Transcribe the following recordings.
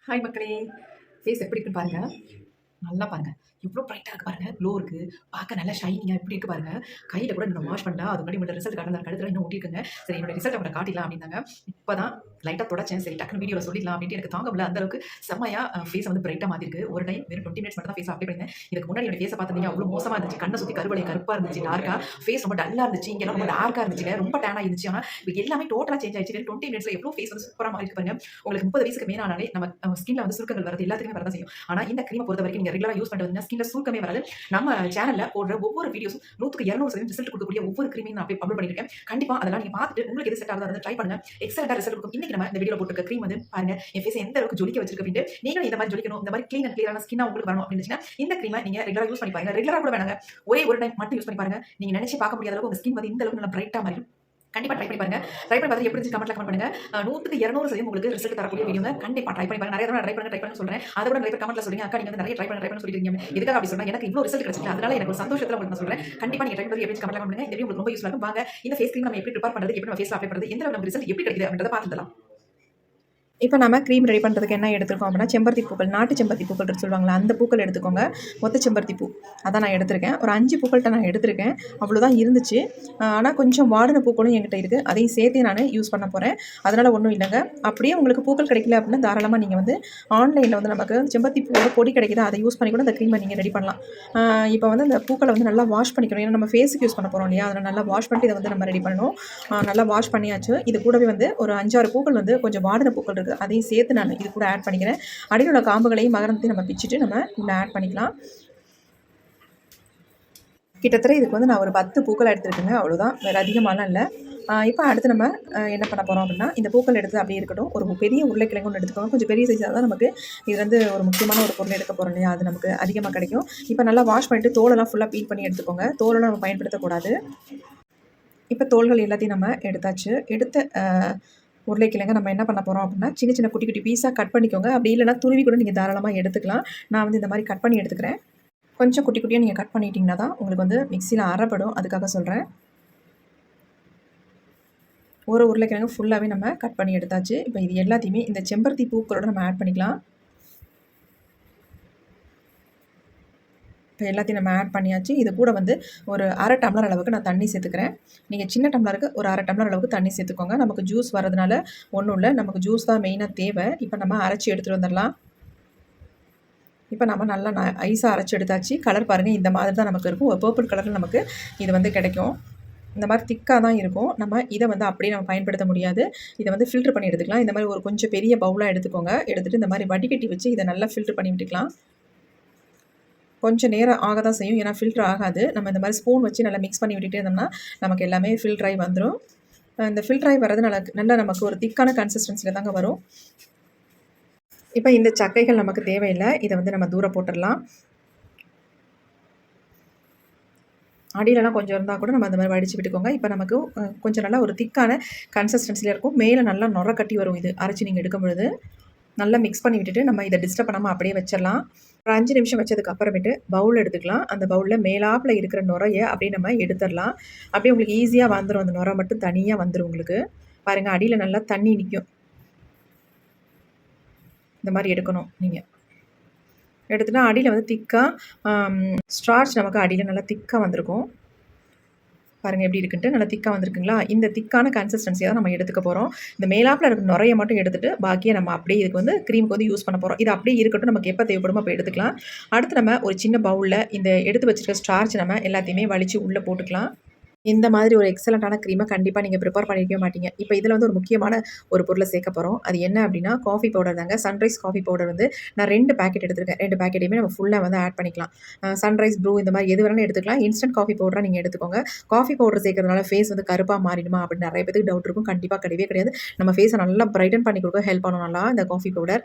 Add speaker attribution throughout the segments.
Speaker 1: Hi மக்களே, face எப்படி இருக்குன்னு பாருங்க. நல்லா பாருங்க. எவ்வளோ பிரைட்டா இருக்கு பாருங்க. க்ளோ இருக்கு. பார்க்க நல்லா ஷைனிங்கா எப்படி இருக்கு பாருங்க. கையில கூட நான் வாஷ் பண்ணல. அதுக்கு முன்னாடி உங்களோட ரிசல்ட் காட்டல. கழுத்துல இன்னும் ஒட்டிருக்குங்க. சரி என்னோட ரிசல்ட் அவங்கள காட்டிடலாம் அப்படின்னாங்க. இப்பதான் லைட்டா தொடச்சேன். சரி டக்குனு வீடியோல சொல்லிடலாம் அப்படின்ட்டு எனக்கு தாங்க முடியல. அந்த அளவுக்கு செம்மையா ஃபேஸ் வந்து பிரைட்டா மாத்திருக்கு. ஒரு டைம் வெறும் 20 மினிட்ஸ் மட்டும் தான் ஃபேஸ் அப்ளை பண்ணிருந்தேன். இதுக்கு முன்னாடி என்னோட ஃபேஸை பார்த்திருந்தீங்க அவ்வளோ மோசமா இருந்துச்சு. கண்ணை சுத்தி கருவளையம் கருப்பா இருந்துச்சு. டார்க்கா ஃபேஸ் ரொம்ப டல்லா இருந்துச்சு. இங்கெல்லாம் ரொம்ப டார்க்கா இருந்துச்சுங்க. ரொம்ப டேனா இருந்துச்சு. ஆனா இப்போ எல்லாமே டோட்டலா சேஞ்ச் ஆயிடுச்சு. 20 மினிட்ஸ்ல எவ்வளோ ஃபேஸ் வந்து சூப்பரா மாறி இருக்கு பாருங்க. உங்களுக்கு 30 வயசுக்கு மேலானாலே நம்ம ஸ்கின்ல வந்து சுருக்கங்கள் வரது எல்லாத்துக்குமே வரதான் செய்யும். ஆனா இந்த கிரீமை பொறுத்த வரைக்கும் நீங்க ரெகுலரா யூஸ் பண்ணிட்டு வந்தீங்கன்னா ஸ்கின்ல சுருக்கமே வராது. நம்ம சேனல்ல போடுற ஒவ்வொரு வீடியோஸும் 100க்கு 200% ரிசல்ட் கொடுக்கக்கூடிய ஒவ்வொரு கிரீமையும் நான் அப்லோட் பண்ணிருக்கேன். கண்டிப்பா அதெல்லாம் நீங்க பார்த்துட்டு உங்களுக்கு எது செட் ஆகுதோ அதை ட்ரை பண்ணுங்க. எக்ஸலென்ட்டா ரிசல்ட் கொடுக்கும். இன்னைக்கு நம்ம இந்த வீடியோல போட்டுருக்க கிரீம் வந்து பாருங்க என் ஃபேஸ் எந்த அளவுக்கு ஜொலிக்க வச்சிருக்கு அப்படின்ட்டு. நீங்களும் இந்த மாதிரி ஜொலிக்கணும், இந்த மாதிரி க்ளீன் அண்ட் கிளியரான ஸ்கின்னா உங்களுக்கு வரணும் அப்படின்னு இந்த கிரீமை நீங்க ரெகுலரா யூஸ் பண்ணி பாருங்க. ரெகுலரா கூட வேணாங்க, ஒரே ஒரு டைம் மட்டும் யூஸ் பண்ணி பாருங்க. நீங்க நினைச்சு பார்க்க முடியாத அளவுக்கு உங்க ஸ்கின் வந்து இந்த அளவுக்கு நல்லா பிரைட்டா மாறிடும். கண்டிப்பா ட்ரை பண்ணி பாருங்க. ட்ரை பண்ணி பார்த்து எப்படி இருந்துச்சு கமெண்ட்ல கமெண்ட் பண்ணுங்க. 100க்கு 200% உங்களுக்கு ரிசல்ட் தரக்கூடிய வீடியோங்க. கண்டிப்பா ட்ரை பண்ணி பாருங்க. நிறைய தடவை ட்ரை பண்ண சொல்றேன். அதை விட நிறைய பேர் கமெண்ட்ல சொல்றீங்க அக்கா நீங்க வந்து நிறைய ட்ரை பண்ண சொல்லிருக்கீங்க. எதுக்காக அப்படி சொன்னா எனக்கு இவ்வளவு ரிசல்ட் கிடைச்சிருக்கு. அதனால எனக்கு ஒரு சந்தோஷத்துல உங்களுக்கு நான் சொல்றேன். கண்டிப்பா நீங்க ட்ரை பண்ணி எப்படி கமெண்ட்ல கமெண்ட் பண்ணுங்க. இந்த வீடியோ உங்களுக்கு ரொம்ப யூஸ்ஃபுல்லா இருக்கும். வாங்க இந்த ஃபேஸ் கிரீம் நம்ம எப்படி ப்ரிப்பேர் பண்றது, எப்படி நம்ம ஃபேஸ்ல அப்ளை பண்றது, எந்த அளவுக்கு நமக்கு ரிசல்ட் எப்படி கிடைக்குது அப்படின்றத பார்த்துடலாம். இப்போ நம்ம க்ரீம் ரெடி பண்ணுறதுக்கு என்ன எடுத்துருக்கோம் அப்படின்னா செம்பருத்தி பூக்கள், நாட்டு செம்பருத்தி பூக்கள் சொல்லுவாங்களா அந்த பூக்கள் எடுத்துக்கோங்க. மொத்த செம்பருத்தி பூ அதான் நான் எடுத்திருக்கேன். ஒரு 5 பூக்கள்கிட்ட நான் எடுத்திருக்கேன். அவ்வளோதான் இருந்துச்சு. ஆனால் கொஞ்சம் வாடின பூக்களும் என்கிட்ட இருக்குது. அதையும் சேர்த்தே நான் யூஸ் பண்ண போகிறேன். அதனால் ஒன்றும் இல்லைங்க. அப்படியே உங்களுக்கு பூக்கள் கிடைக்கல அப்படின்னா தாராளமாக நீங்கள் வந்து ஆன்லைனில் வந்து நமக்கு செம்பருத்தி பூவோட பொடி கிடைக்குது, அதை யூஸ் பண்ணி கூட அந்த க்ரீமை நீங்கள் ரெடி பண்ணலாம். இப்போ வந்து அந்த பூக்களை வந்து நல்லா வாஷ் பண்ணிக்கணும். ஏன்னா நம்ம ஃபேஸுக்கு யூஸ் பண்ண போகிறோம் இல்லையா, அதில் நல்லா வாஷ் பண்ணிட்டு இதை வந்து நம்ம ரெடி பண்ணணும். நல்லா வாஷ் பண்ணியாச்சு. இது கூடவே வந்து ஒரு 5-6 பூக்கள் வந்து கொஞ்சம் வாடின பூக்கள் இருக்குது, அதையும் சேர்த்து நான் இது கூட ஆட் பண்ணிக்கிறேன். அடியில் உள்ள காம்புகளையும் மகரத்தையும் நம்ம பிச்சுட்டு நம்ம இதில் ஆட் பண்ணிக்கலாம். கிட்டத்தட்ட இதுக்கு வந்து நான் ஒரு 10 பூக்கள் எடுத்துருக்கேங்க. அவ்வளோதான், வேறு அதிகமாலாம் இல்லை. இப்போ அடுத்து நம்ம என்ன பண்ண போகிறோம் அப்படின்னா இந்த பூக்கள் எடுத்து அப்படியே இருக்கட்டும். ஒரு பெரிய உருளைக்கிழங்கு ஒன்று எடுத்துக்கோங்க. கொஞ்சம் பெரிய சைஸாக தான் நமக்கு இது வந்து ஒரு முக்கியமான ஒரு பொருள் எடுக்க போகிறோம் இல்லையா, அது நமக்கு அதிகமாக கிடைக்கும். இப்போ நல்லா வாஷ் பண்ணிவிட்டு தோலெல்லாம் ஃபுல்லாக பீல் பண்ணி எடுத்துக்கோங்க. தோலெல்லாம் நம்ம பயன்படுத்தக்கூடாது. இப்போ தோல்கள் எல்லாத்தையும் நம்ம எடுத்தாச்சு. உருளைக்கிழங்க நம்ம என்ன பண்ண போகிறோம் அப்படின்னா சின்ன சின்ன குட்டி குட்டி பீஸாக கட் பண்ணிக்கோங்க. அப்படி இல்லைனா துருவி கூட நீங்கள் தாராளமாக எடுத்துக்கலாம். நான் வந்து இந்த மாதிரி கட் பண்ணி எடுத்துக்கிறேன். கொஞ்சம் குட்டி குட்டியாக நீங்கள் கட் பண்ணிட்டீங்கன்னா தான் உங்களுக்கு வந்து மிக்சியில் அரைப்படும், அதுக்காக சொல்கிறேன். ஒரு உருளைக்கிழங்கு ஃபுல்லாகவே நம்ம கட் பண்ணி எடுத்தாச்சு. இப்போ இது எல்லாத்தையுமே இந்த செம்பருத்தி பூக்களோட நம்ம ஆட் பண்ணிக்கலாம். இப்போ எல்லாத்தையும் நம்ம ஆட் பண்ணியாச்சு. இது கூட வந்து ஒரு 1/2 டம்ளர் அளவுக்கு நான் தண்ணி சேர்த்துக்கிறேன். நீங்கள் சின்ன டம்ளருக்கு ஒரு 1/2 டம்ளர் அளவுக்கு தண்ணி சேர்த்துக்கோங்க. நமக்கு ஜூஸ் வரதுனால ஒன்றும் இல்லை, நமக்கு ஜூஸ் தான் மெயினாக தேவை. இப்போ நம்ம அரைச்சி எடுத்துகிட்டு வந்துடலாம். இப்போ நம்ம நல்லா ஐஸாக அரைச்சி எடுத்தாச்சு. கலர் பாருங்கள், இந்த மாதிரி தான் நமக்கு இருக்கும். ஒரு பர்பிள் கலரில் நமக்கு இது வந்து கிடைக்கும். இந்த மாதிரி திக்காக தான் இருக்கும். நம்ம இதை வந்து அப்படியே நம்ம பயன்படுத்த முடியாது. இதை வந்து ஃபில்ட்ரு பண்ணி எடுத்துக்கலாம். இந்த மாதிரி ஒரு கொஞ்சம் பெரிய பவுலாக எடுத்துக்கோங்க. எடுத்துகிட்டு இந்த மாதிரி வடிகட்டி வச்சு இதை நல்லா ஃபில்ட்ரு பண்ணி விட்டுக்கலாம். கொஞ்சம் நேரம் ஆக தான் செய்யும், ஏன்னா ஃபில்ட்ரு ஆகாது. நம்ம இந்த மாதிரி ஸ்பூன் வச்சு நல்லா மிக்ஸ் பண்ணி விட்டுட்டே இருந்தோம்னா நமக்கு எல்லாமே ஃபில்ட்ராகி வந்துடும். இந்த ஃபில்ட்ராகி வர்றது நல்லா நமக்கு ஒரு திக்கான கன்சிஸ்டன்சியில் தாங்க வரும். இப்போ இந்த சக்கைகள் நமக்கு தேவையில்லை, இதை வந்து நம்ம தூர போட்டுடலாம். அடியிலலாம் கொஞ்சம் இருந்தால் கூட நம்ம அந்த மாதிரி வடித்து விட்டுக்கோங்க. இப்போ நமக்கு கொஞ்சம் நல்லா ஒரு திக்கான கன்சிஸ்டன்சியில் இருக்கும். மேலே நல்லா நுர கட்டி வரும். இது அரைச்சி நீங்கள் எடுக்கும் பொழுது நல்லா மிக்ஸ் பண்ணி விட்டுட்டு நம்ம இதை டிஸ்டர்ப் பண்ணாமல் அப்படியே வச்சிடலாம். ஒரு 5 நிமிஷம் வச்சதுக்கு அப்புறமேட்டு பவுல் எடுத்துக்கலாம். அந்த பவுலில் மேலாப்பில் இருக்கிற நுரையை அப்படியே நம்ம எடுத்துடலாம். அப்படியே உங்களுக்கு ஈஸியாக வந்துடும். அந்த நுரை மட்டும் தனியாக வந்துடும் உங்களுக்கு. பாருங்கள், அடியில் நல்லா தண்ணி நிற்கும். இந்த மாதிரி எடுக்கணும் நீங்கள். எடுத்துட்டா அடியில் வந்து திக்காக ஸ்டார்ச் நமக்கு அடியில் நல்லா திக்காக வந்திருக்கும். பாருங்கள் எப்படி இருக்குன்ட்டு, நல்லா திக்காக வந்திருக்குங்களா. இந்த திக்கான கன்சிஸ்டன்சியாக தான் நம்ம எடுத்துக்க போகிறோம். இந்த மேலாப்பில் இருக்க நுரையை மட்டும் எடுத்துகிட்டு பாக்கியை நம்ம அப்படியே இதுக்கு வந்து க்ரீமுக்கு வந்து யூஸ் பண்ண போகிறோம். இது அப்படியே இருக்கட்டும், நமக்கு எப்போ தேவைப்படுமோ அப்போ எடுத்துக்கலாம். அடுத்து நம்ம ஒரு சின்ன பவுலில் இந்த எடுத்து வச்சுருக்க ஸ்டார்ச் நம்ம எல்லாத்தையுமே வலித்து உள்ளே போட்டுக்கலாம். இந்த மாதிரி ஒரு எக்ஸலண்ட்டான க்ரீமை கண்டிப்பாக நீங்கள் ப்ரிப்பேர் பண்ணிக்கவே மாட்டீங்க. இப்போ இதில் வந்து ஒரு முக்கியமான ஒரு பொருளை சேர்க்க போகிறோம். அது என்ன அப்படின்னா காஃபி பவுடர் தாங்க. சன்ரைஸ் காஃபி பவுடர் வந்து நான் 2 பேக்கெட் எடுத்துருக்கேன். 2 பேக்கெட்டையுமே நம்ம ஃபுல்லாக வந்து ஆட் பண்ணிக்கலாம். சன்ரைஸ், ப்ரூ இந்த மாதிரி எது வேணாலும் எடுத்துக்கலாம். இன்ஸ்டன்ட் காஃபி பவுடராக நீங்கள் எடுத்துக்கோங்க. காஃபி பவுடர் சேர்க்கறதுனால ஃபேஸ் வந்து கருப்பாக மாறிடுமா அப்படின்னு நிறைய பேருக்கு டவுட் இருக்கும். கண்டிப்பாக கிடையவே கிடையாது. நம்ம ஃபேஸை நல்லா பிரைட்டன் பண்ணி கொடுக்க ஹெல்ப் பண்ணும் நல்லா இந்த காஃபி பவுடர்.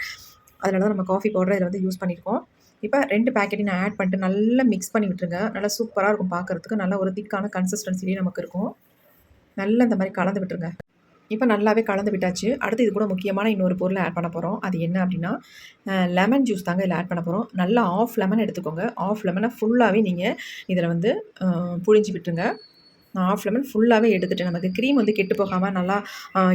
Speaker 1: அதனால தான் நம்ம காஃபி பவுடரை இதில் வந்து யூஸ் பண்ணியிருக்கோம். இப்போ 2 பேக்கெட்டையும் நான் ஆட் பண்ணிட்டு நல்லா மிக்ஸ் பண்ணி விட்டுருங்க. நல்லா சூப்பராக இருக்கும் பார்க்குறதுக்கு. நல்லா ஒரு திக்கான கன்சிஸ்டன்சிலேயே நமக்கு இருக்கும். நல்லா இந்த மாதிரி கலந்து விட்டுருங்க. இப்போ நல்லாவே கலந்து விட்டாச்சு. அடுத்து இது கூட முக்கியமான இன்னொரு பொருளை ஆட் பண்ண போகிறோம். அது என்ன அப்படின்னா லெமன் ஜூஸ் தாங்க இதில் ஆட் பண்ண போகிறோம். நல்லா 1/2 லெமன் எடுத்துக்கோங்க. 1/2 லெமனை ஃபுல்லாகவே நீங்கள் இதில் வந்து புழிஞ்சு விட்டுருங்க. நான் ஆஃப் லெமன் ஃபுல்லாகவே எடுத்துட்டேன். நமக்கு க்ரீம் வந்து கெட்டு போகாமல் நல்லா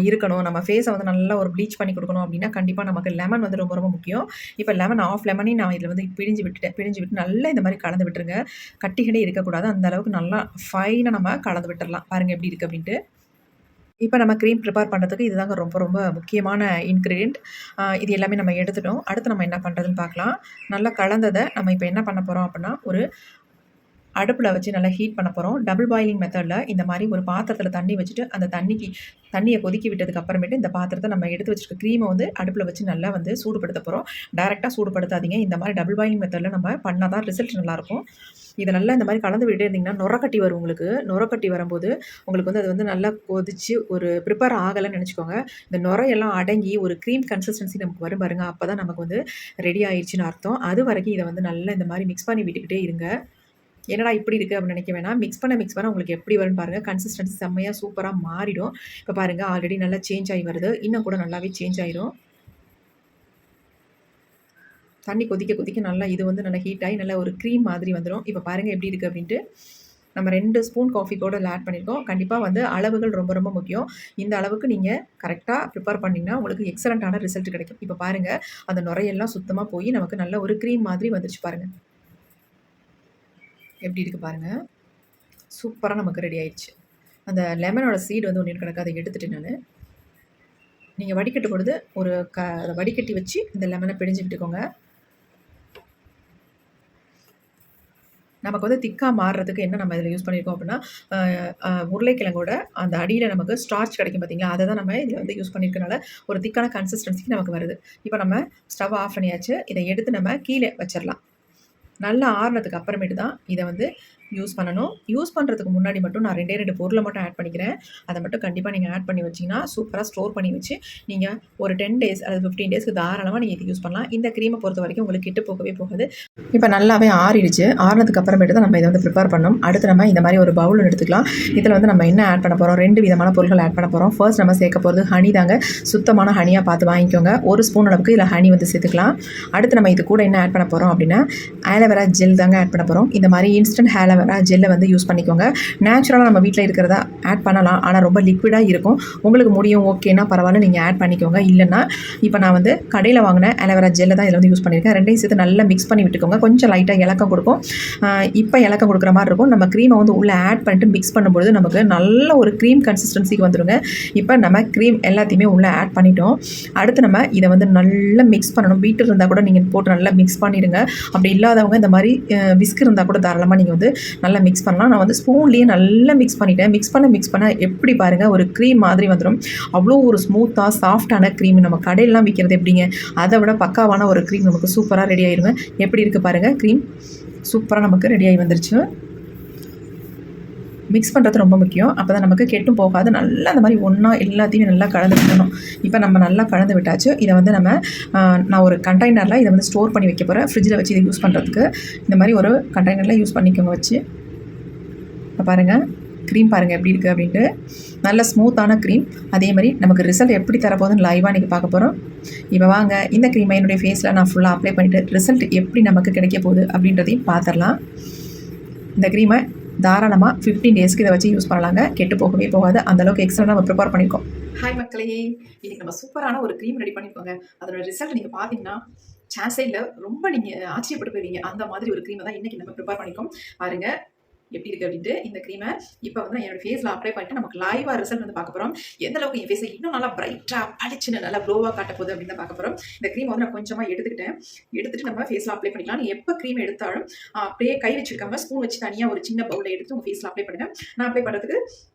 Speaker 1: இருக்கணும், நம்ம ஃபேஸை வந்து நல்லா ஒரு ப்ளீச் பண்ணி கொடுக்கணும் அப்படின்னா கண்டிப்பாக நமக்கு லெமன் வந்து ரொம்ப ரொம்ப முக்கியம். இப்போ லெமன் ஆஃப் லெமனையும் நான் இதில் வந்து பிழிஞ்சு விட்டுட்டேன். பிழிஞ்சு விட்டு நல்லா இந்த மாதிரி கலந்து விட்டுருங்க. கட்டிகளே இருக்கக்கூடாது. அந்த அளவுக்கு நல்லா ஃபைனாக நம்ம கலந்து விட்டுறலாம். பாருங்கள் எப்படி இருக்குது அப்படின்ட்டு. இப்போ நம்ம க்ரீம் ப்ரிப்பேர் பண்ணுறதுக்கு இதுதாங்க ரொம்ப ரொம்ப முக்கியமான இன்க்ரீடியன்ட். இது எல்லாமே நம்ம எடுத்துட்டோம். அடுத்து நம்ம என்ன பண்ணுறதுன்னு பார்க்கலாம். நல்லா கலந்ததை நம்ம இப்போ என்ன பண்ண போகிறோம் அப்படின்னா, ஒரு அடுப்பில் வச்சு நல்லா ஹீட் பண்ண போகிறோம். டபுள் பாயிலிங் மெத்தடில் இந்த மாதிரி ஒரு பாத்திரத்தில் தண்ணி வச்சுட்டு அந்த தண்ணியை கொதிக்க விட்டதுக்கு அப்புறமேட்டு இந்த பாத்திரத்தை நம்ம எடுத்து வச்சுருக்க க்ரீமை வந்து அடுப்பில் வச்சு நல்லா வந்து சூடுபடுத்த போகிறோம். டைரெக்டாக சூடுபடுத்தாதீங்க. இந்த மாதிரி டபுள் பாயிலிங் மெத்தடில் நம்ம பண்ணால் தான் ரிசல்ட் நல்லாயிருக்கும். இதை நல்லா இந்த மாதிரி கலந்து விட்டே இருந்தீங்கன்னா நுரக்கட்டி வரும். நுரக்கட்டி வரும்போது உங்களுக்கு வந்து அது வந்து நல்லா கொதிச்சு ஒரு ப்ரிப்பேர் ஆகலைன்னு நினச்சிக்கோங்க. இந்த நுரையெல்லாம் அடங்கி ஒரு க்ரீம் கன்சிஸ்டன்சி நமக்கு வரும் பாருங்க. அப்போ தான் நமக்கு வந்து ரெடி ஆயிடுச்சுன்னு அர்த்தம். அது வரைக்கும் இதை வந்து நல்லா இந்த மாதிரி மிக்ஸ் பண்ணி விட்டுக்கிட்டே இருங்க. என்னடா இப்படி இருக்குது அப்படின்னு நினைக்க வேணாம். மிக்ஸ் பண்ண உங்களுக்கு எப்படி வரும்னு பாருங்கள். கன்சிஸ்டன்சி செம்மையாக சூப்பராக மாறிடும். இப்போ பாருங்கள் ஆல்ரெடி நல்லா சேஞ்ச் ஆகி வருது. இன்னும் கூட நல்லாவே சேஞ்ச் ஆயிரும். தண்ணி கொதிக்க நல்லா இது வந்து நல்லா ஹீட் ஆகி நல்லா ஒரு க்ரீம் மாதிரி வந்துடும். இப்போ பாருங்கள் எப்படி இருக்குது அப்படின்ட்டு. நம்ம 2 ஸ்பூன் காஃபி பவுடர் ஆட் பண்ணியிருக்கோம். கண்டிப்பாக வந்து அளவுகள் ரொம்ப ரொம்ப முக்கியம். இந்த அளவுக்கு நீங்கள் கரெக்டாக ப்ரிப்பேர் பண்ணிங்கன்னா உங்களுக்கு எக்ஸலண்ட்டான ரிசல்ட் கிடைக்கும். இப்போ பாருங்கள் அந்த நுரையெல்லாம் சுத்தமாக போய் நமக்கு நல்ல ஒரு க்ரீம் மாதிரி வந்துச்சு பாருங்கள். எப்படி இருக்குது பாருங்கள். சூப்பராக நமக்கு ரெடி ஆயிடுச்சு. அந்த லெமனோட சீடு வந்து ஒன்று கிடக்கு, அதை எடுத்துகிட்டு நான் நீங்கள் வடிகட்டும் பொழுது ஒரு அதை வடிகட்டி வச்சு இந்த லெமனை பிழிஞ்சு விட்டுக்கோங்க. நமக்கு வந்து திக்காக மாறுறதுக்கு என்ன நம்ம இதில் யூஸ் பண்ணியிருக்கோம் அப்படின்னா, உருளைக்கிழங்கோட அந்த அடியில் நமக்கு ஸ்டார்ச் கிடைக்கும் பார்த்தீங்களா, அதை தான் நம்ம இதில் வந்து யூஸ் பண்ணியிருக்கனால ஒரு திக்கான கன்சிஸ்டன்சிக்கு நமக்கு வருது. இப்போ நம்ம ஸ்டவ் ஆஃப் பண்ணியாச்சு. இதை எடுத்து நம்ம கீழே வச்சிடலாம். நல்லா ஆறுனதுக்கு அப்புறமேட்டு தான் இதை வந்து யூஸ் பண்ணணும். யூஸ் பண்ணுறதுக்கு முன்னாடி மட்டும் நான் 2 பொருளை மட்டும் ஆட் பண்ணிக்கிறேன். அதை மட்டும் கண்டிப்பாக நீங்கள் ஆட் பண்ணி வச்சிங்கன்னா சூப்பராக ஸ்டோர் பண்ணி வச்சு நீங்கள் ஒரு 10 டேஸ் அல்லது 15 டேஸ்க்கு தாராளமாக நீங்கள் இது யூஸ் பண்ணலாம். இந்த க்ரீமை பொறுத்த வரைக்கும் உங்களுக்கு கெட்டு போகவே போகாது. இப்போ நல்லாவே ஆறிடுச்சு. ஆறுனதுக்கு அப்புறமேட்டு தான் நம்ம இதை வந்து ப்ரிப்பேர் பண்ணணும். அடுத்து நம்ம இந்த மாதிரி ஒரு பவுல் எடுத்துக்கலாம். இதில் வந்து நம்ம என்ன ஆட் பண்ண போகிறோம், 2 விதமான பொருட்கள் ஆட் பண்ண போகிறோம். ஃபர்ஸ்ட் நம்ம சேர்க்க போகிறது ஹனி தாங்க. சுத்தமான ஹனியாக பார்த்து வாங்கிக்கோங்க. 1 ஸ்பூன் அளவுக்கு இதில் ஹனி வந்து சேர்த்துக்கலாம். அடுத்து நம்ம இது கூட என்ன ஆட் பண்ண போகிறோம் அப்படின்னா, ஆலோவேரா ஜெல் தாங்க ஆட் பண்ண போகிறோம். இந்த மாதிரி இன்ஸ்டன்ட் ஆலோவேரா ஜெல்லை வந்து யூஸ் பண்ணிக்கோங்க. நேச்சுரலாக நம்ம வீட்டில் இருக்கிறதா ஆட் பண்ணலாம். ஆனால் ரொம்ப லிக்விடாக இருக்கும். உங்களுக்கு முடியும் ஓகேனா பரவாயில்ல, நீங்கள் ஆட் பண்ணிக்கோங்க. இல்லைன்னா இப்போ நான் வந்து கடையில் வாங்கின ஆலோவேரா ஜெல்லை தான் இதில் வந்து யூஸ் பண்ணியிருக்கேன். 2யும் சேர்த்து நல்லா மிக்ஸ் பண்ணி விட்டுக்கோங்க. கொஞ்சம் லைட்டாக இலக்கம் கொடுக்கும். இப்போ இலக்கம் கொடுக்குற மாதிரி இருக்கும். நம்ம க்ரீமை வந்து உள்ளே ஆட் பண்ணிட்டு மிக்ஸ் பண்ணும்பொழுது நமக்கு நல்ல ஒரு க்ரீம் கன்சிஸ்டன்சிக்கு வந்துடுங்க. இப்போ நம்ம க்ரீம் எல்லாத்தையுமே உள்ளே ஆட் பண்ணிட்டோம். அடுத்து நம்ம இதை வந்து நல்லா மிக்ஸ் பண்ணணும். பீட்டர் இருந்தால் கூட நீங்கள் போட்டு நல்லா மிக்ஸ் பண்ணிடுங்க. அப்படி இல்லாதவங்க இந்த மாதிரி விஸ்க் இருந்தால் கூட தாராளமாக நீங்கள் வந்து நல்லா மிக்ஸ் பண்ணலாம். நான் வந்து ஸ்பூன்லேயே நல்லா மிக்ஸ் பண்ணிட்டேன். மிக்ஸ் பண்ண எப்படி பாருங்கள் ஒரு க்ரீம் மாதிரி வந்துடும். அவ்வளோ ஒரு ஸ்மூத்தாக சாஃப்டான க்ரீம். நம்ம கடையிலலாம் விற்கிறது எப்படிங்க, அதை விட பக்காவான ஒரு க்ரீம் நமக்கு சூப்பராக ரெடி ஆயிருங்க. எப்படி இருக்குது பாருங்கள், க்ரீம் சூப்பராக நமக்கு ரெடி ஆகி வந்துருச்சு. மிக்ஸ் பண்ணுறது ரொம்ப முக்கியம். அப்போ தான் நமக்கு கெட்டும் போகாது. நல்லா அந்த மாதிரி ஒன்றா எல்லாத்தையும் நல்லா கலந்து விடணும். இப்போ நம்ம நல்லா கலந்து விட்டாச்சு. இதை வந்து நான் ஒரு கண்டெய்னரில் இதை வந்து ஸ்டோர் பண்ணி வைக்க போகிறேன். ஃப்ரிட்ஜில் வச்சு இதை யூஸ் பண்ணுறதுக்கு இந்த மாதிரி ஒரு கண்டெய்னரில் யூஸ் பண்ணிக்கோங்க வச்சு. இப்போ பாருங்கள் க்ரீம் பாருங்கள் எப்படி இருக்குது அப்படின்ட்டு. நல்ல ஸ்மூத்தான க்ரீம். அதே மாதிரி நமக்கு ரிசல்ட் எப்படி தரப்போகுதுன்னு லைவாக இன்றைக்கி பார்க்க போகிறோம். இப்போ வாங்க இந்த க்ரீமை என்னுடைய ஃபேஸில் நான் ஃபுல்லாக அப்ளை பண்ணிவிட்டு ரிசல்ட் எப்படி நமக்கு கிடைக்க போகுது அப்படின்றதையும் பார்த்துடலாம். இந்த க்ரீமை தாராளமாக 15 டேஸ்க்கு இதை வச்சு யூஸ் பண்ணலாங்க. கெட்டு போகவே போகாது. அந்தளவுக்கு எக்ஸ்ட்ரா நம்ம ப்ரிப்பேர் பண்ணியிருக்கோம். ஹாய் மக்களே, இன்றைக்கி நம்ம சூப்பரான ஒரு க்ரீம் ரெடி பண்ணியிருக்கோங்க. அதோட ரிசல்ட் நீங்கள் பார்த்தீங்கன்னா சான்ஸே இல்லை. ரொம்ப நீங்கள் ஆச்சரியப்பட்டு போவீங்க. அந்த மாதிரி ஒரு க்ரீமை தான் இன்றைக்கி நம்ம ப்ரிப்பேர் பண்ணியிருக்கோம். பாருங்கள் எப்படி இருக்குது அப்படின்ட்டு. இந்த க்ரீமை இப்போ வந்து என்னோட ஃபேஸில் அப்ளை பண்ணிட்டு நமக்கு லைவாக ரிசல்ட் வந்து பார்க்க போகிறோம். எந்த அளவுக்கு என் ஃபேஸை இன்னும் நல்லா பிரைட்டாக பளிச்சுன்னு நல்லா க்ளோவாக காட்ட போகுது அப்படின்னு தான் பார்க்க போகிறோம். இந்த க்ரீம் வந்து நான் கொஞ்சமாக எடுத்துகிட்டு நம்ம ஃபேஸில் அப்ளை பண்ணிக்கலாம். நீ எப்போ க்ரீம் எடுத்தாலும் அப்படியே கை வச்சுருக்காம ஸ்பூன் வச்சு தனியாக ஒரு சின்ன பவுலில் எடுத்து உங்கள் ஃபேஸில் அப்ளை பண்ணுங்கள். நான் அப்ளை பண்ணுறதுக்கு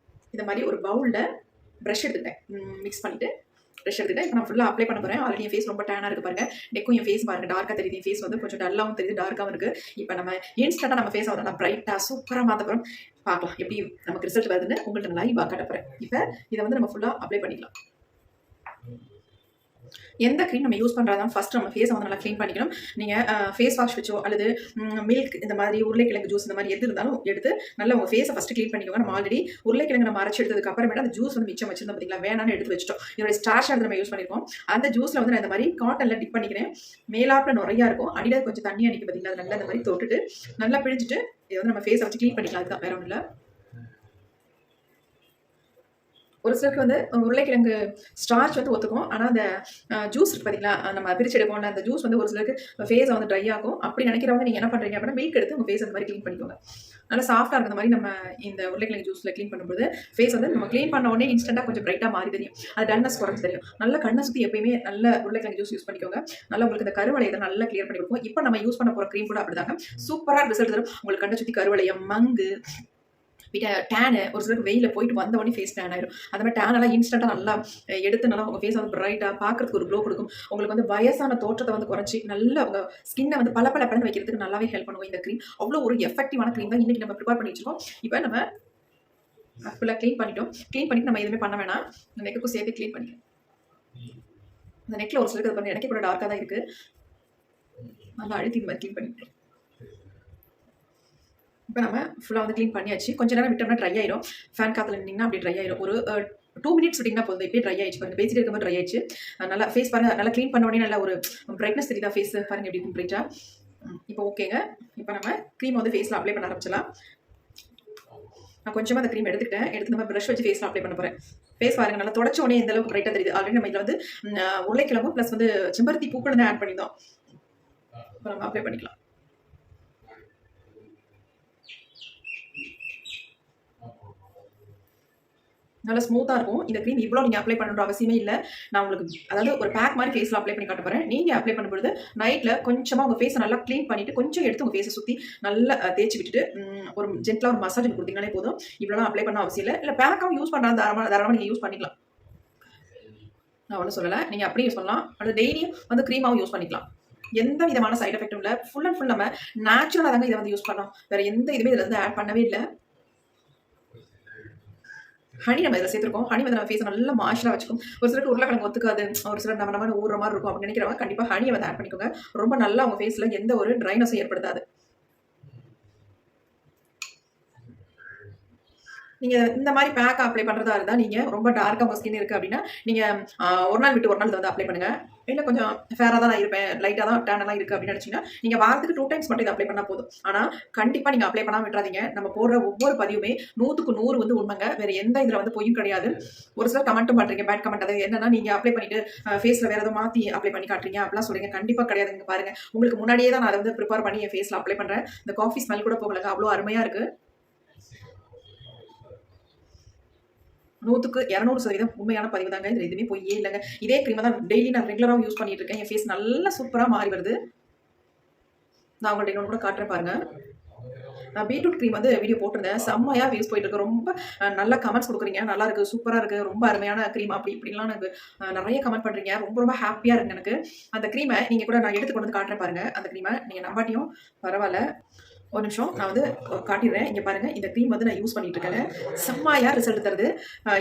Speaker 1: இந்த மாதிரி ஒரு பவுலில் ப்ரஷ் எடுத்துட்டேன். மிக்ஸ் பண்ணிவிட்டு ப்ரஷ் எடுத்துகிட்டு இப்போ நான் ஃபுல்லாக அப்ளை பண்ண போகிறேன். ஆல்ரெடி என் ஃபேஸ் ரொம்ப டேனாக இருக்குது பாருங்கள். நெக்கும் என் ஃபேஸ் பாருங்கள் டார்க்காக தெரியுது. என் ஃபேஸ் வந்து கொஞ்சம் டல்லாகவும் தெரியுது, டார்க்காகவும் இருக்குது. இப்போ நம்ம இன்ஸ்டண்ட்டாக நம்ம ஃபேஸை வந்து நல்லா பிரைட்டாக சூப்பராக மாற்ற போகிறோம். பார்க்கலாம் எப்படி நமக்கு ரிசல்ட் வருதுன்னு உங்கள்கிட்ட லைவாக காட்ட போகிறேன். இப்போ இதை வந்து நம்ம ஃபுல்லாக அப்ளை பண்ணிக்கலாம். எந்த க்ரீம் நம்ம யூஸ் பண்ணுறதான் ஃபஸ்ட் நம்ம ஃபேஸை வந்து நல்லா க்ளீன் பண்ணிக்கணும். நீங்கள் ஃபேஸ் வாஷ் வச்சோ அல்லது மில்க் இந்த மாதிரி உருளைக்கிழங்கு ஜூஸ் இந்த மாதிரி எது இருந்தாலும் எடுத்து நல்லா உங்கள் ஃபேஸை ஃபஸ்ட்டு க்ளீன் பண்ணிக்கோங்க. நம்ம ஆல்ரெடி உருளைக்கிழங்கு நம்ம அரைச்சி எடுத்ததுக்கு அப்புறமேட்டு அந்த ஜூஸ் வந்து மிச்சம் வச்சிருந்தோம் பார்த்தீங்களா, வேணான்னு எடுத்து வச்சிட்டோம். இதோட ஸ்டார்ச் வந்து நம்ம யூஸ் பண்ணியிருக்கோம். அந்த ஜூஸில் வந்து நான் இந்த மாதிரி காட்டனில் டிப் பண்ணிக்கிறேன். மேலாப்பில் நிறையா இருக்கும், அடியில் கொஞ்சம் தண்ணியாக நிற்கும் பார்த்தீங்களா, அது நல்லா இந்த மாதிரி தொட்டுட்டு நல்லா பிழிஞ்சிட்டு இதை வந்து நம்ம ஃபேஸை வச்சு க்ளீன் பண்ணிக்கலாம். அதுதான் வேற ஒன்றும் இல்லை. ஒரு சிலருக்கு வந்து உருளைக்கிழங்கு ஸ்டார்ச் வந்து ஒத்துக்கும். ஆனா அந்த ஜூஸ் இருக்கு பார்த்தீங்களா? நம்ம பிரிச்சு எடுப்போம்ல, அந்த ஜூஸ் வந்து ஒரு சிலருக்கு ஃபேஸ வந்து ட்ரை ஆக்கும். அப்படி நினைக்கிறவங்க நீங்க என்ன பண்றீங்க அப்படின்னா, மில்க் எடுத்து உங்க ஃபேஸ் அந்த மாரி கிளீன் பண்ணிக்கோங்க. நல்லா சாஃப்ட்டா இருக்கிற மாரி நம்ம இந்த உருளைக்கிழங்கு ஜூஸ்ல கிளீன் பண்ணும்போது, ஃபேஸ் வந்து நம்ம கிளீன் பண்ண உடனே இன்ஸ்டன்ட்டா கொஞ்சம் பிரைட்டா மாறி தெரியும். அது டல்னஸ் குறைஞ்சு தெரியும். நல்ல கண்ண சுத்தி எப்பயுமே நல்ல உருளைக்கிழங்கு ஜூஸ் யூஸ் பண்ணிக்கோங்க. நல்லா உங்களுக்கு இந்த கருவளையத்த நல்லா கிளியர் பண்ணி கொடுக்கும். இப்ப நம்ம யூஸ் பண்ண போற கிரீம் கூட அப்படிதாங்க. சூப்பரா ரிசல்ட் தரும். உங்களுக்கு கண்ண சுத்தி கருவளையம், மங்கு, டேனு ஒரு சிலருக்கு வெயில போயிட்டு வந்த உடனே ஃபேஸ் டேன் ஆயிரும். அந்த மாதிரி டேன் எல்லாம் இன்ஸ்டன்ட்டா நல்லா எடுத்து நல்லா உங்க ஃபேஸ் வந்து பிரைட்டா பார்க்கறதுக்கு ஒரு க்ளோ கொடுக்கும். உங்களுக்கு வந்து வயசான தோற்றத்தை வந்து குறைச்சி நல்ல உங்க ஸ்கின்னை வந்து பளபளன்னு வைக்கிறதுக்கு நல்லாவே ஹெல்ப் பண்ணுவோம் இந்த க்ரீம். அவ்வளோ ஒரு எஃபெக்டிவான க்ரீம் தான் இன்னைக்கு நம்ம ப்ரிப்பேர் பண்ணி வச்சிருக்கோம். இப்போ நம்ம ஃபுல்லாக க்ளீன் பண்ணிட்டோம். க்ளீன் பண்ணிட்டு நம்ம எதுவுமே பண்ண வேணாம். இந்த நெக்குக்கும் சேர்த்து க்ளீன் பண்ணிக்கலாம். இந்த நெக்கில் ஒரு சிலருக்கு அது பண்ணி எனக்கு கூட டார்க்காக தான் இருக்குது. நல்லா அழுத்தி இந்த மாதிரி க்ளீன் பண்ணிட்டேன். இப்போ நம்ம ஃபுல்லாக வந்து க்ளீன் பண்ணியாச்சு. கொஞ்ச நேரம் விட்டோம்னா ட்ரை ஆயிரும். ஃபேன் காத்துல நின்னீங்கன்னா அப்படி ட்ரை ஆயிரும். ஒரு 2 மினிட்ஸ் விட்டிங்கன்னா போதும். இப்படியே ட்ரை ஆயிடுச்சு பாருங்க. பேசிட்டு இருக்கும்போது ட்ரை ஆயிடுச்சு. நல்லா ஃபேஸ் பாருங்க, நல்லா க்ளீன் பண்ண உடனே நல்ல ஒரு பிரைட்னஸ் தெரியுதா ஃபேஸ் பாருங்க எப்படி இருக்கும் பிரைட்டா. இப்போ ஓகேங்க. இப்போ நம்ம க்ரீம் வந்து ஃபேஸில் அப்ளை பண்ண ஆரம்பிச்சலாம். நான் கொஞ்சமாக அந்த க்ரீம் எடுத்துக்கிட்டேன். எடுத்து நம்ம ப்ரஷ் வச்சு ஃபேஸில் அப்ளை பண்ண போகிறேன். ஃபேஸ் பாருங்க நல்லா தொடச்ச உடனே எந்த அளவுக்கு பிரைட்டாக தெரியுது. ஆல்ரெடி நம்ம இதில் வந்து உருளைக்கிழங்கும் ப்ளஸ் வந்து செம்பருத்தி பூக்கள் வந்து ஆட் பண்ணியிருந்தோம். இப்போ நம்ம அப்ளை பண்ணிக்கலாம். நல்லா ஸ்மூத்தாக இருக்கும். இந்த க்ரீம் இவ்வளோ நீங்கள் அப்ளை பண்ணணுன்ற அவசியமே இல்லை. நான் உங்களுக்கு அதாவது ஒரு பேக் மாதிரி ஃபேஸில் அப்ளை பண்ணி காட்ட போகிறேன். நீங்கள் அப்ளை பண்ணும்பொழுது நைட்டில் கொஞ்சமாக உங்கள் ஃபேஸை நல்லா க்ளீன் பண்ணிவிட்டு கொஞ்சம் எடுத்து உங்கள் ஃபேஸை சுற்றி நல்லா தேய்ச்சி விட்டுட்டு ஒரு ஜென்டலாக ஒரு மசாஜ் கொடுத்தீங்கனாலே போதும். இவ்வளோலாம் அப்ளை பண்ண அவசியம் இல்லை. இல்லை பேக்காகவும் யூஸ் பண்ணுறா தாராளமாக நீங்கள் யூஸ் பண்ணிக்கலாம். நான் ஒன்றும் சொல்லலை. நீங்கள் அப்படியே யூஸ் பண்ணலாம். அது டெய்லியும் வந்து க்ரீமாகவும் யூஸ் பண்ணிக்கலாம். எந்த விதமான சைட் எஃபெக்டும் இல்லை. ஃபுல் அண்ட் ஃபுல் நம்ம நேச்சுரலாக தாங்க இதை வந்து யூஸ் பண்ணோம். வேறு எந்த இதுவுமே இதில் வந்து ஆட் பண்ணவே இல்லை. ஹனி நம்ம இதில் சேர்த்துருக்கோம். ஹனி வந்து நம்ம ஃபேஸை நல்லா மாய்ஸ்சராக வச்சுக்கும். ஒரு சிலருக்கு உருளைக்கிழங்கு ஒத்துக்காது. ஒரு சிலர் நம்ம ஊறுற மாதிரி இருக்கும் அப்படின்னு நினைக்கிறவங்க கண்டிப்பாக ஹனியை வந்து ஆட் பண்ணிக்கோங்க. ரொம்ப நல்லா உங்கள் ஃபேஸில் எந்த ஒரு ட்ரைனஸும் ஏற்படுத்தாது. நீங்கள் இந்த மாதிரி பேக் அப்ளை பண்ணுறதா இருந்தால் நீங்கள் ரொம்ப டார்க்காக உங்கள் ஸ்கின் இருக்குது அப்படின்னா நீங்கள் ஒரு நாள் விட்டு ஒரு நாள் இதை வந்து அப்ளை பண்ணுங்கள். இல்லை கொஞ்சம் ஃபேராக தான் நான் இருப்பேன், லைட்டாக தான் டேனெல்லாம் இருக்குது அப்படின்னு நினச்சிங்கன்னா நீங்கள் வாரத்துக்கு 2 டைம்ஸ் மட்டும் இதை அப்ளை பண்ணால் போதும். ஆனால் கண்டிப்பாக நீங்கள் அப்ளை பண்ணாமல் விட்டுறாதீங்க. நம்ம போடுற ஒவ்வொரு பதிவுமே 100க்கு 100 வந்து உண்மைங்க. வேறு எந்த இதில் வந்து பொய்யும் கிடையாது. ஒரு சிலர் கமெண்ட்டும் பண்ணுறீங்க, பேட் கமெண்ட். அது என்னன்னா நீங்கள் அப்ளை பண்ணிட்டு ஃபேஸில் வேறு எதுவும் மாற்றி அப்ளை பண்ணி காட்டுறீங்க அப்படிலாம் சொல்கிறீங்க. கண்டிப்பாக கிடையாதுங்க. பாருங்கள், உங்களுக்கு முன்னாடியே தான் நான் அதை வந்து ப்ரிப்பேர் பண்ணி என் ஃபேஸில் அப்ளை பண்ணுறேன். இந்த காஃபி ஸ்மெல் கூட போகலங்க, அவ்வளோ அருமையாக இருக்குது. 100க்கு 200% உண்மையான பதிவு தாங்க. இதில் எதுவுமே பொய்யே இல்லைங்க. இதே க்ரீமை தான் டெய்லி நான் ரெகுலராகவும் யூஸ் பண்ணிட்டு இருக்கேன். என் ஃபேஸ் நல்லா சூப்பராக மாறி வருது. நான் உங்கள்ட்ட இன்னொன்று கூட காட்டுறேன் பாருங்க. நான் பீட்ரூட் க்ரீம் வந்து வீடியோ போட்டிருந்தேன். செம்மையாக வியூஸ் போயிட்டு இருக்கு. ரொம்ப நல்ல கமெண்ட்ஸ் கொடுக்குறீங்க. நல்லா இருக்குது, சூப்பராக இருக்குது, ரொம்ப அருமையான க்ரீம் அப்படி இப்படிலாம் எனக்கு நிறைய கமெண்ட் பண்ணுறீங்க. ரொம்ப ரொம்ப ஹாப்பியாக இருக்குங்க எனக்கு. அந்த க்ரீமை நீங்கள் கூட நான் எடுத்து கொண்டு வந்து காட்டுறேன் பாருங்க. அந்த க்ரீமை நீங்கள் நம்பாட்டியும் பரவாயில்ல. ஒரு நிமிஷம் நான் வந்து காட்டிடுறேன். இங்கே பாருங்கள், இந்த க்ரீம் வந்து நான் யூஸ் பண்ணிட்டு இருக்கேன். செம்மையாக ரிசல்ட் தருது.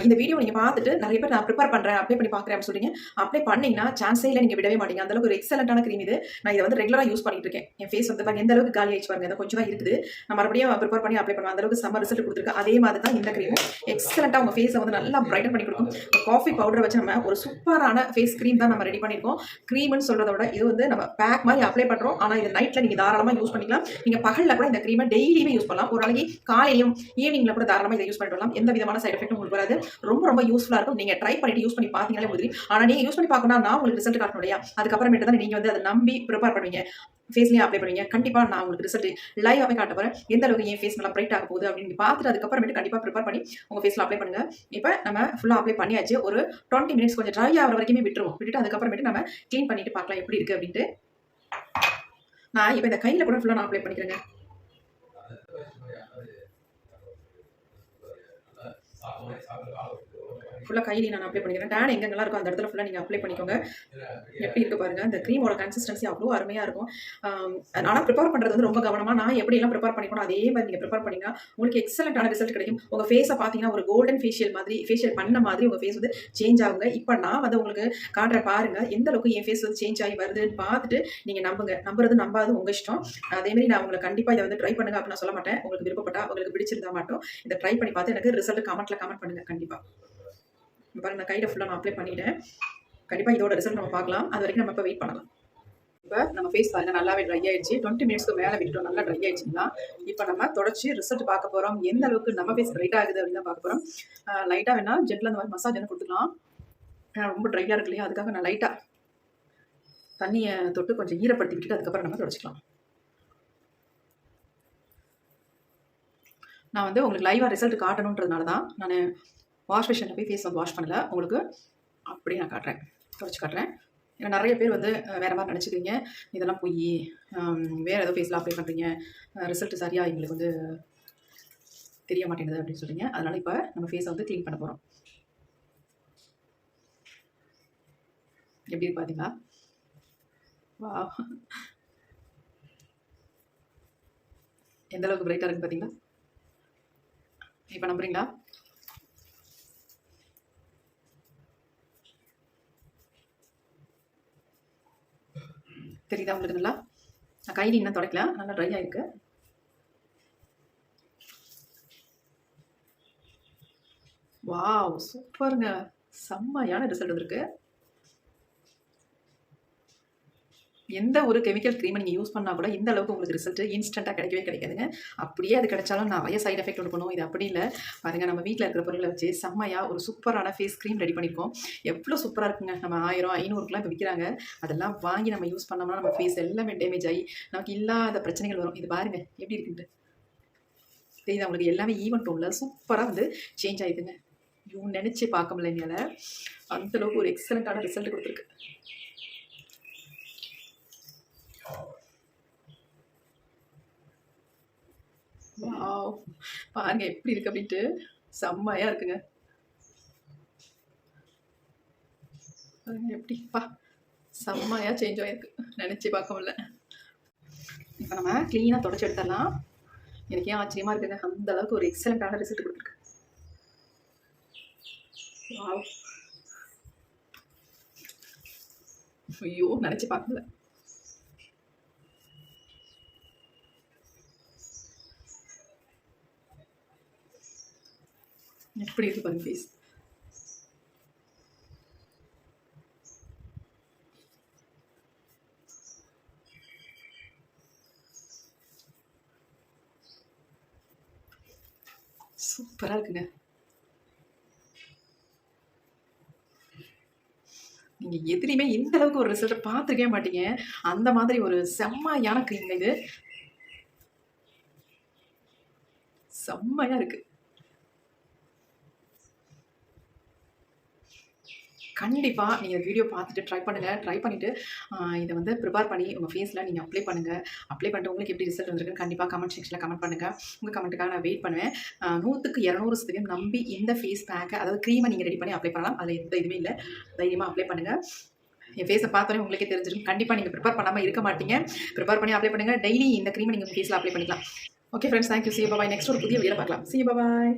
Speaker 1: இந்த வீடியோ நீங்கள் பார்த்துட்டு நிறைய பேர் நான் ப்ரிப்பேர் பண்ணுறேன், அப்ளை பண்ணி பார்க்குறேன் அப்படின்னு சொல்றீங்க. அப்ளை பண்ணிங்கன்னா சான்ஸே இல்லை, நீங்கள் விடவே மாட்டீங்க. அந்தளவுக்கு ஒரு எக்ஸலண்ட்டான க்ரீம் இது. நான் இதை வந்து ரெகுலராக யூஸ் பண்ணிட்டு இருக்கேன். என் ஃபேஸ் வந்து பாருங்க எந்த அளவுக்கு காலி ஆயிடுச்சு பாருங்க. அதை கொஞ்சம் தான் இருக்குது. நான் மறுபடியும் ப்ரிப்பேர் பண்ணி அப்ளை பண்ணுவேன். அந்தளவுக்கு செம்ம ரிசல்ட் கொடுத்துருக்கு. அதே மாதிரி தான் இந்த க்ரீமும் எக்ஸலண்ட்டாக உங்கள் ஃபேஸை வந்து நல்லா பிரைட்டன் பண்ணி கொடுக்கும். காஃபி பவுடரை வச்சு நம்ம ஒரு சூப்பரான ஃபேஸ் க்ரீம் தான் நம்ம ரெடி பண்ணியிருக்கோம். க்ரீம்னு சொல்கிறத விட இது வந்து நம்ம பேக் மாதிரி அப்ளை பண்ணுறோம். ஆனால் இது நைட்டில் நீங்கள் தாராளமாக யூஸ் பண்ணிக்கலாம். நீங்கள் பகலில் கூட இந்த க்ரீமை டெய்லியுமே யூஸ் பண்ணலாம். ஒரு நாளைக்கு காலையிலையும் ஈவினிங்ல கூட தாராளமாக இதை யூஸ் பண்ணிட்டு வரலாம். எந்த விதமான சைட் எஃபெக்ட்டும் உங்களுக்கு வராது. ரொம்ப ரொம்ப யூஸ்ஃபுல்லாக இருக்கும். நீங்கள் ட்ரை பண்ணிட்டு யூஸ் பண்ணி பார்த்தீங்களே உங்களுக்கு தெரியும். ஆனால் நீங்கள் யூஸ் பண்ணி பார்க்கணும், நான் உங்களுக்கு ரிசல்ட் காட்டணும் இல்லையா? அதுக்கப்புறமேட்டு தான் நீங்கள் வந்து அதை நம்பி ப்ரிப்பேர் பண்ணுவீங்க, ஃபேஸ்லேயே அப்ளை பண்ணுவீங்க. கண்டிப்பாக நான் உங்களுக்கு ரிசல்ட் லைவாகவே காட்ட போகிறேன். எந்த அளவுக்கு என் ஃபேஸ் நல்லா பிரைட் ஆக போகுது அப்படின்னு பார்த்துட்டு அதுக்கப்புறமேட்டு கண்டிப்பாக ப்ரிப்பேர் பண்ணி உங்கள் ஃபேஸில் அப்ளை பண்ணுங்க. இப்போ நம்ம ஃபுல்லாக அப்ளை பண்ணியாச்சு. ஒரு 20 மினிட்ஸ் கொஞ்சம் ட்ரை ஆகிற வரைக்குமே விட்டுருவோம். விட்டுட்டு அதுக்கப்புறமேட்டு நம்ம க்ளீன் பண்ணிட்டு பார்க்கலாம் எப்படி இருக்குது அப்படின்ட்டு. நான் இப்போ இந்த கையில் கூட ஃபுல்லாக நான் அப்ளை பண்ணிக்கிறேங்க. ஃபுல்லாக கையிலேயே நான் அப்ளை பண்ணிக்கிறேன். டேன் எங்கெங்கெல்லாம் இருக்கும் அந்த இடத்துல ஃபுல்லாக நீங்கள் அப்ளை பண்ணிக்கோங்க. எப்படி இருக்குது பாருங்கள். இந்த க்ரீமோட கன்சிஸ்டன்சி அவ்வளோ அருமையாக இருக்கும். ஆனால் ப்ரிப்பேர் பண்ணுறது வந்து ரொம்ப கவனமாக நான் எப்படிலாம் ப்ரிப்பேர் பண்ணிக்கணும் அதே மாதிரி நீங்கள் ப்ரிப்பேர் பண்ணிங்கன்னா உங்களுக்கு எக்ஸலண்ட்டான ரிசல்ட் கிடைக்கும். உங்கள் ஃபேஸை பார்த்தீங்கன்னா ஒரு கோல்டன் ஃபேஷியல் மாதிரி ஃபேஷியல் பண்ண மாதிரி உங்கள் ஃபேஸ் வந்து சேஞ்ச் ஆகுங்க. இப்போ நான் வந்து உங்களுக்கு காட்டுற பாருங்கள் எந்த அளவுக்கு என் ஃபேஸ் வந்து சேஞ்ச் ஆகி வருதுன்னு பார்த்துட்டு நீங்கள் நம்புங்க. நம்புறது நம்பாது உங்கள் இஷ்டம். அதேமாதிரி நான் உங்களுக்கு கண்டிப்பாக இதை வந்து ட்ரை பண்ணுங்க அப்படின்னு நான் சொல்ல மாட்டேன். உங்களுக்கு விருப்பப்பட்டா உங்களுக்கு பிடிச்சிருந்தா மட்டும் இதை ட்ரை பண்ணி பார்த்து எனக்கு ரிசல்ட் கமெண்ட் பண்ணுங்கள் கண்டிப்பாக. பாருங்க நான் கையில் ஃபுல்லாக நான் அப்ளை பண்ணிட்டேன். கண்டிப்பாக இதோட ரிசல்ட் நம்ம பார்க்கலாம். அது வரைக்கும் நம்ம இப்போ வெயிட் பண்ணலாம். இப்போ நம்ம ஃபேஸ் பாருங்கள் நல்லாவே ட்ரை ஆயிடுச்சு. 20 மினிட்ஸ்க்கு மேலே விட்டுட்டோம். நல்லா ட்ரை ஆயிடுச்சுங்களா. இப்போ நம்ம தொடச்சி ரிசல்ட் பார்க்க போகிறோம். எந்த அளவுக்கு நம்ம ஃபேஸ் பிரைட் ஆகுது அப்படின்னு தான் பார்க்க போகிறோம். லைட்டாக வேணால் ஜெட்டில் அந்த மாதிரி மசாஜ் என்ன கொடுத்துக்கலாம். ரொம்ப ட்ரையாக இருக்கு இல்லையா, அதுக்காக நான் லைட்டாக தண்ணியை தொட்டு கொஞ்சம் ஈரப்படுத்தி விட்டுட்டு அதுக்கப்புறம் நம்ம தொடச்சிக்கலாம். நான் வந்து உங்களுக்கு லைவாக ரிசல்ட் காட்டணுன்றதுனால தான் நான் வாஷ் மிஷினில் போய் ஃபேஸ் வந்து வாஷ் பண்ணலை. உங்களுக்கு அப்படியே நான் காட்டுறேன், தொடச்சி காட்டுறேன். ஏன்னா நிறைய பேர் வந்து வேறு மாதிரி நினச்சிக்கிறீங்க, இதெல்லாம் போய் வேறு ஏதோ ஃபேஸில் அப்ளை பண்ணுறீங்க, ரிசல்ட் சரியாக எங்களுக்கு வந்து தெரிய மாட்டேங்குது அப்படின்னு சொல்கிறீங்க. அதனால் இப்போ நம்ம ஃபேஸை வந்து க்ளீன் பண்ண போகிறோம். எப்படி இருக்கு பார்த்தீங்களா? வா, எந்த அளவுக்கு பிரைட்டாக இருக்குது பார்த்தீங்களா? இப்போ நம்புறீங்களா? தெரியுதா உங்களுக்கு நல்லா? நான் கையில் இன்னும் துடைக்கல, நல்லா ட்ரை ஆகிருக்கு. வாவ், சூப்பருங்க, செம்மையான ரிசல்ட் வந்திருக்கு. எந்த ஒரு கெமிக்கல் க்ரீமை நீங்கள் யூஸ் பண்ணால் கூட இந்த அளவுக்கு உங்களுக்கு ரிசல்ட் இன்ஸ்டண்ட்டாக கிடைக்கவே கிடைக்காதுங்க. அப்படியே அது கிடைச்சாலும் நிறைய சைட் எஃபெக்ட் இருக்கணும். இது அப்படி இல்லை பாருங்கள், நம்ம வீட்டில் இருக்கிற பொருளை வச்சு செம்மையாக ஒரு சூப்பரான ஃபேஸ் க்ரீம் ரெடி பண்ணியிருக்கோம். எவ்வளோ சூப்பராக இருக்குங்க. நம்ம 1000 500க்குலாம் இப்போ விற்கிறாங்க. அதெல்லாம் வாங்கி நம்ம யூஸ் பண்ணோம்னா நம்ம ஃபேஸ் எல்லாமே டேமேஜ் ஆகி நமக்கு இல்லாத பிரச்சனைகள் வரும். இது பாருங்கள் எப்படி இருக்குன்ட்டு தெரியுது உங்களுக்கு? எல்லாமே ஈவன் டோனில் சூப்பராக வந்து சேஞ்ச் ஆகிடுதுங்க. இவங்க நினச்சி பார்க்க முடியல என்னால். அந்தளவுக்கு ஒரு எக்ஸலண்ட்டான ரிசல்ட் கொடுத்துருக்கு. வாவ், பாருங்க எப்படி இருக்கு அப்படின்ட்டு. செம்மையா இருக்குங்க. பாருங்க எப்படி பா, செம்மையா சேஞ்ச் ஆகிருக்கு. நினச்சி பார்க்க முடியல. இப்போ நம்ம க்ளீனாக தொடச்சி எடுத்துடலாம். எனக்கு ஏன் ஆச்சரியமாக இருக்குங்க, அந்த அளவுக்கு ஒரு எக்ஸலண்ட்டான ரிசல்ட் கொடுத்துருக்கு. வாவ், ஐயோ நினச்சி பார்க்கல. எப்படி இருக்கு பாருங்க ஃபேஸ். சூப்பராக இருக்குங்க. நீங்கள் எதுலையுமே இந்த அளவுக்கு ஒரு ரிசல்ட்டை பார்த்துருக்கவே மாட்டீங்க. அந்த மாதிரி ஒரு செம்மையான க்ரீம் இது. செம்மையாக இருக்குது. கண்டிப்பாக நீங்கள் வீடியோ பார்த்துட்டு ட்ரை பண்ணுங்கள். ட்ரை பண்ணிவிட்டு இதை வந்து ப்ரிப்பேர் பண்ணி உங்கள் ஃபேஸில் நீங்கள் அப்ளை பண்ணுங்கள். அப்ளை பண்ணிட்டு உங்களுக்கு எப்படி ரிசல்ட் வந்திருக்குன்னு கண்டிப்பாக கமெண்ட் செக்ஷனில் கமெண்ட் பண்ணுங்கள். உங்கள் கமெண்ட்டுக்காக நான் வெயிட் பண்ணுவேன். 100க்கு 200% நம்பி இந்த ஃபேஸ் பேக்கை, அதாவது க்ரீமை நீங்கள் ரெடி பண்ணி அப்ளை பண்ணலாம். அதில் எந்த இதுவுமே இல்லை. தைரியமாக அப்ளை பண்ணுங்கள். என் ஃபேஸை பார்த்தோன்னே உங்களுக்கே தெரிஞ்சிருக்கும். கண்டிப்பாக நீங்கள் ப்ரிப்பேர் பண்ணாமல் இருக்க மாட்டீங்க. ப்ரிப்பேர் பண்ணி அப்ளை பண்ணுங்கள். டெய்லி இந்த க்ரீமை நீங்கள் ஃபேஸில் அப்ளை பண்ணிக்கலாம். Okay friends, thank you. C you bye. Next ஒரு புதிய வீடியோ பார்க்கலாம். C you bye.